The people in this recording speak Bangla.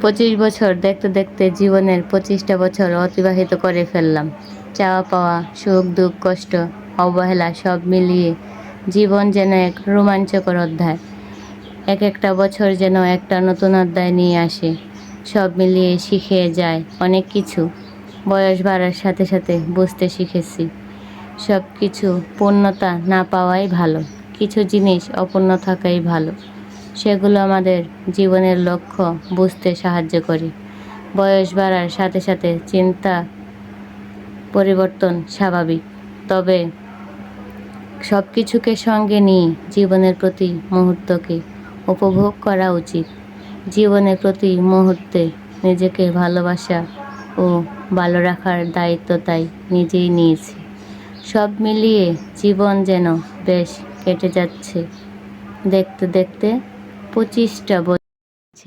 25 বছর দেখতে দেখতে জীবনের 25টা বছর অতিবাহিত করে ফেললাম। চাওয়া পাওয়া, সুখ দুঃখ, কষ্ট, অবহেলা সব মিলিয়ে জীবন যেন এক রোমাঞ্চকর অধ্যায়। এক একটা বছর যেন একটা নতুন অধ্যায় নিয়ে আসে। সব মিলিয়ে শিখে যায় অনেক কিছু। বয়স বাড়ার সাথে সাথে বুঝতে শিখেছি সব কিছু পূর্ণতা না পাওয়াই ভালো, কিছু জিনিস অপূর্ণ থাকাই ভালো। সেগুলো আমাদের জীবনের লক্ষ্য বুঝতে সাহায্য করে। বয়স বাড়ার সাথে সাথে চিন্তা পরিবর্তন স্বাভাবিক, তবে সব কিছুকে সঙ্গে নিয়ে জীবনের প্রতি মুহূর্তকে উপভোগ করা উচিত। জীবনের প্রতি মুহূর্তে নিজেকে ভালোবাসা ও ভালো রাখার দায়িত্ব তাই নিজেই নিয়েছি। সব মিলিয়ে জীবন যেন বেশ কেটে যাচ্ছে। দেখতে দেখতে 25টা